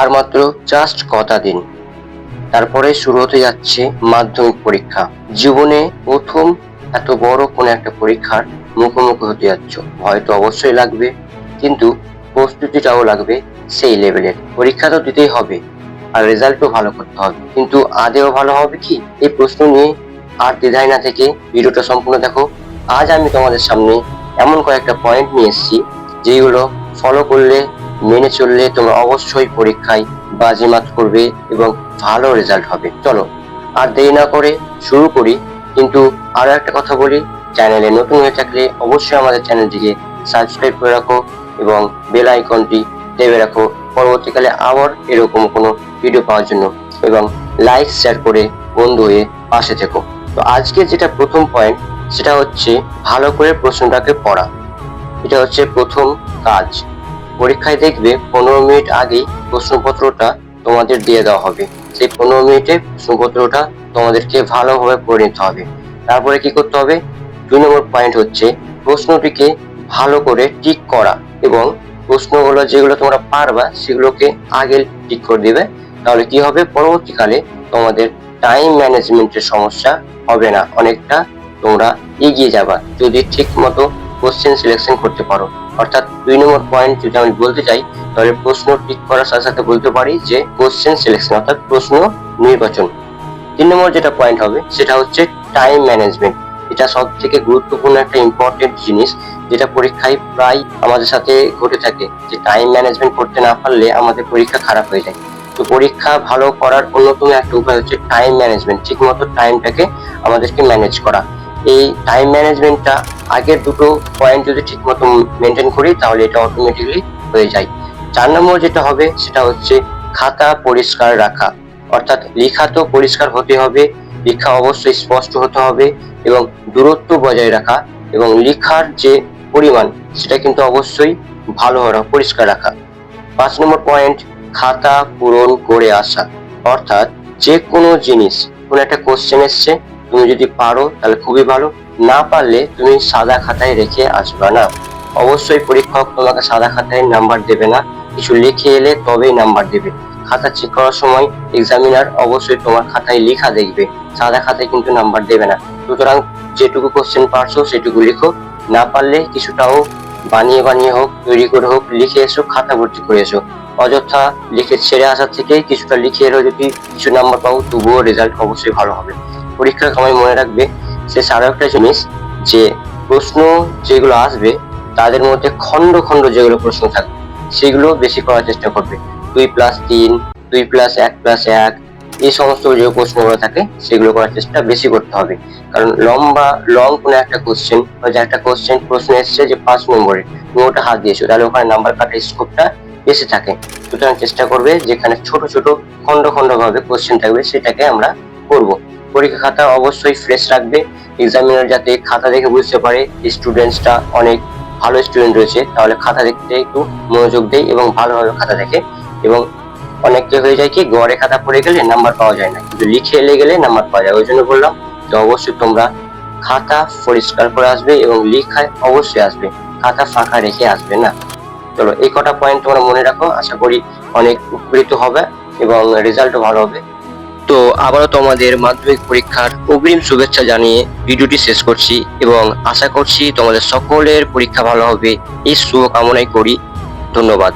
আর মাত্র জাস্ট কটা দিন, তারপরে শুরু হতে যাচ্ছে মাধ্যমিক পরীক্ষা। জীবনে প্রথম এত বড় কোনো একটা পরীক্ষার মুখোমুখি হতে যাচ্ছ। ভয় তো অবশ্যই লাগবে, কিন্তু প্রস্তুতিটাও লাগবে সেই লেভেলের। পরীক্ষা তো দিতেই হবে আর রেজাল্টও ভালো করতে হবে, কিন্তু আদেও ভালো হবে কি, এই প্রশ্ন নিয়ে আর দ্বিধায় না থেকে ভিডিওটা সম্পূর্ণ দেখো। আজ আমি তোমাদের সামনে এমন কয়েকটা পয়েন্ট নিয়ে এসেছি যেগুলো ফলো করলে, মেনে চললে তোমরা অবশ্যই পরীক্ষায় বাজিমাত করবে এবং ভালো রেজাল্ট হবে। চলো আর দেরি না করে শুরু করি। কিন্তু আরো একটা কথা বলি, চ্যানেলে নতুন হয়ে থাকলে অবশ্যই আমাদের চ্যানেলটিকে সাবস্ক্রাইব করে রাখো এবং বেল আইকনটি দেবে রাখো পরবর্তীকালে আবার এরকম কোনো ভিডিও পাওয়ার জন্য, এবং লাইক শেয়ার করে বন্ধু হয়ে পাশে থেকো। তো আজকে যেটা প্রথম পয়েন্ট, সেটা হচ্ছে ভালো করে প্রশ্নটাকে পড়া। এটা হচ্ছে প্রথম কাজ। পরীক্ষায় দেখবে 15 মিনিট আগেই প্রশ্নপত্রটা তোমাদের দিয়ে দেওয়া হবে। সেই 15 মিনিটে প্রশ্নপত্রটা তোমাদেরকে ভালোভাবে পড়ে নিতে হবে। তারপরে কি করতে হবে, 2 নম্বর পয়েন্ট হচ্ছে প্রশ্নটিকে ভালো করে টিক করা, এবং প্রশ্নগুলো যেগুলো তোমরা পারবা সেগুলোকে আগে টিক করে দিবে। তাহলে কি হবে, পরবর্তীকালে তোমাদের টাইম ম্যানেজমেন্টের সমস্যা হবে না, অনেকটা তোমরা এগিয়ে যাবা যদি ঠিক মতো কোশ্চেন সিলেকশন করতে পারো। অর্থাৎ 2 নম্বর পয়েন্ট যদি আমি বলতে চাই, তাহলে প্রশ্ন টিক করার সাথে সাথে বলতে পারি যে কোশ্চেন সিলেকশন অর্থাৎ প্রশ্ন নির্বাচন। 3 নম্বর যেটা পয়েন্ট হবে সেটা হচ্ছে টাইম ম্যানেজমেন্ট। এটা সব থেকে গুরুত্বপূর্ণ একটা ইম্পর্টেন্ট জিনিস, যেটা পরীক্ষায় প্রায় আমাদের সাথে ঘটে থাকে, যে টাইম ম্যানেজমেন্ট করতে না পারলে আমাদের পরীক্ষা খারাপ হয়ে যায়। তো পরীক্ষা ভালো করার অন্যতম একটা উপায় হচ্ছে টাইম ম্যানেজমেন্ট, ঠিক মতো টাইমটাকে আমাদেরকে ম্যানেজ করা। এই টাইম ম্যানেজমেন্টটা আগের দুটো পয়েন্ট যদি ঠিক মতো মেনটেন করি তাহলে এটা অটোমেটিকলি হয়ে যায়। 4 নম্বর যেটা হবে সেটা হচ্ছে খাতা পরিষ্কার রাখা। অর্থাৎ লেখা তো পরিষ্কার হতে হবে, লেখা অবশ্যই স্পষ্ট হতে হবে, এবং দূরত্ব বজায় রাখা এবং লেখার যে পরিমাণ সেটা কিন্তু অবশ্যই ভালো পরিষ্কার রাখা। 5 নম্বর পয়েন্ট, খাতা পূরণ করে আসা। অর্থাৎ যে কোনো জিনিস, কোনো একটা কোশ্চেন এসছে, তুমি যদি পারো তাহলে খুবই ভালো, না পারলে তুমি সাদা খাতায় রেখে আসবা না। অবশ্যই পরীক্ষক তোমাকে সাদা খাতায় নাম্বার দেবে না, কিছু লিখে এলে তবেই নাম্বার দেবে। খাতা চেক করার সময় এক্সামিনার অবশ্যই তোমার খাতায় লেখা দেখবে, সাদা খাতায় কিন্তু নাম্বার দেবে না। সুতরাং যেটুকু কোশ্চেন পারছো সেটুকু লিখো, না পারলে কিছুটাও বানিয়ে বানিয়ে হোক, তৈরি করে হোক, লিখে এসো, খাতা ভর্তি করে এসো। অযথা লিখে ছেড়ে আসার থেকে কিছুটা লিখে এলেও যদি কিছু নাম্বার পাও, তবুও রেজাল্ট অবশ্যই ভালো হবে। পরীক্ষার সময় মনে রাখবে শেষ আরো একটা জিনিস, যে প্রশ্ন যেগুলো আসবে তাদের মধ্যে খন্ড খন্ড যেগুলো প্রশ্ন থাকবে সেগুলো বেশি করার চেষ্টা করবে। 2+3, 2+1+1, এই সমস্ত যে প্রশ্নগুলো থাকে সেগুলো করার চেষ্টা বেশি করতে হবে। কারণ লং কোনো একটা কোশ্চেন, যে একটা প্রশ্ন এসছে যে 5 নম্বরে, তুমি ওটা হাত দিয়েছো, তাহলে ওখানে নাম্বার কাটার স্কোপটা বেশি থাকে। সুতরাং চেষ্টা করবে যেখানে ছোট ছোট খন্ড খন্ড ভাবে কোশ্চেন থাকবে সেটাকে আমরা করব। পরীক্ষা খাতা অবশ্যই ফ্রেশ রাখবে, এক্সামিনার যাতে খাতা দেখে বুঝতে পারে স্টুডেন্টসটা অনেক ভালো স্টুডেন্ট রয়েছে, তাহলে খাতা দেখতে একটু মনোযোগ দেয় এবং ভালোভাবে খাতা দেখে। এবং অনেককে হয়ে যায় কি, গড়ে খাতা পড়ে গেলে নাম্বার পাওয়া যায় না, কিন্তু লিখে এলে গেলে নাম্বার পাওয়া যায়। ওই জন্য বললাম যে অবশ্যই তোমরা খাতা পরিষ্কার করে আসবে এবং লেখায় অবশ্যই আসবে, খাতা ফাঁকা রেখে আসবে না। চলো এই কটা পয়েন্ট তোমরা মনে রাখো, আশা করি অনেক উপকৃত হবে এবং রেজাল্টও ভালো হবে। তো আবারও তোমাদের মাধ্যমিক পরীক্ষার অগ্রিম শুভেচ্ছা জানিয়ে ভিডিওটি শেষ করছি, এবং আশা করছি তোমাদের সকলের পরীক্ষা ভালো হবে, এই শুভকামনাই করি। ধন্যবাদ।